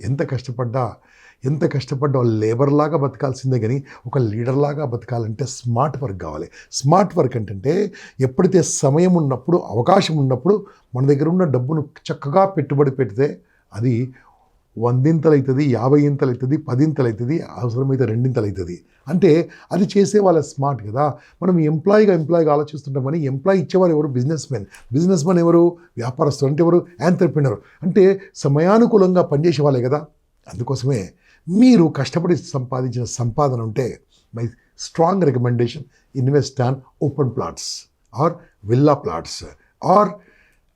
ఎంత కష్టపడ్డా లేబర్ లాగా బతకాల్సిందే కానీ ఒక లీడర్ లాగా బతకాలంటే స్మార్ట్ వర్క్ కావాలి. స్మార్ట్ వర్క్ అంటే ఎప్పుడైతే సమయం ఉన్నప్పుడు, అవకాశం ఉన్నప్పుడు మన దగ్గర ఉన్న డబ్బును చక్కగా పెట్టుబడి పెడితే అది 100 అవుతుంది, 50 అవుతుంది, 10 అవుతుంది, అవసరమైతే 2 అవుతుంది. అంటే అది చేసే వాళ్ళ స్మార్ట్ కదా. మనం ఎంప్లాయీగా ఆలోచిస్తుంటామని ఎంప్లాయీ ఇచ్చేవారు ఎవరు? బిజినెస్ మ్యాన్ ఎవరు? వ్యాపారస్తులు. అంటే ఎవరు? యాంటర్‌ప్రెన్యూర్. అంటే సమయానుకూలంగా పనిచేసే వాళ్ళే కదా. అందుకోసమే మీరు కష్టపడి సంపాదించిన సంపాదన ఉంటే my strong recommendation, invest on open plots or villa plots or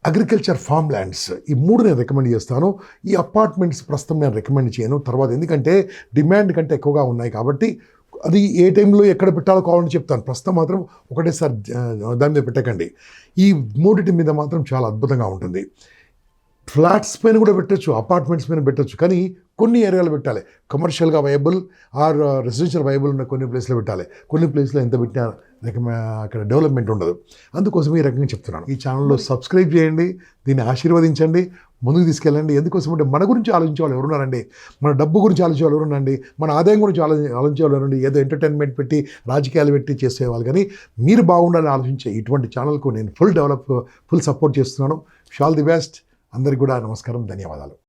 agriculture farm lands. ఈ 3 నేను రికమెండ్ చేస్తాను. ఈ అపార్ట్మెంట్స్ ప్రస్తుతం నేను రికమెండ్ చేయను. తర్వాత ఎందుకంటే డిమాండ్ కంటే ఎక్కువగా ఉన్నాయి కాబట్టి అది ఏ టైంలో ఎక్కడ పెట్టాలో కావాలని చెప్తాను. ప్రస్తుతం మాత్రం ఒకటేసారి దాని మీద పెట్టకండి. ఈ 3 మీద మాత్రం చాలా అద్భుతంగా ఉంటుంది. ఫ్లాట్స్ పైన కూడా పెట్టచ్చు, అపార్ట్మెంట్స్ పైన పెట్టచ్చు, కానీ కొన్ని ఏరియాలో పెట్టాలి. కమర్షియల్గా వైబుల్ ఆర్ రెసిడెన్షియల్ వైబుల్ ఉన్న కొన్ని ప్లేస్లో పెట్టాలి. కొన్ని ప్లేస్లో ఎంత పెట్టినా అక్కడ డెవలప్మెంట్ ఉండదు. అందుకోసం ఈ రకంగా చెప్తున్నాను. ఈ ఛానల్లో సబ్స్క్రైబ్ చేయండి, దీన్ని ఆశీర్వదించండి, ముందుకు తీసుకెళ్ళండి. ఎందుకోసం అంటే మన గురించి ఆలోచించే వాళ్ళు ఎవరున్నారండి? మన డబ్బు గురించి ఆలోచించే వాళ్ళు ఎవరున్నారండి? మన ఆదాయం గురించి ఆలోచించే వాళ్ళు ఎవరండి? ఏదో ఎంటర్టైన్మెంట్ పెట్టి, రాజకీయాలు పెట్టి చేసేవాళ్ళు. కానీ మీరు బాగుండాలని ఆలోచించే ఇటువంటి ఛానల్కు నేను ఫుల్ సపోర్ట్ చేస్తున్నాను. All the best. అందరికీ కూడా నమస్కారం, ధన్యవాదాలు.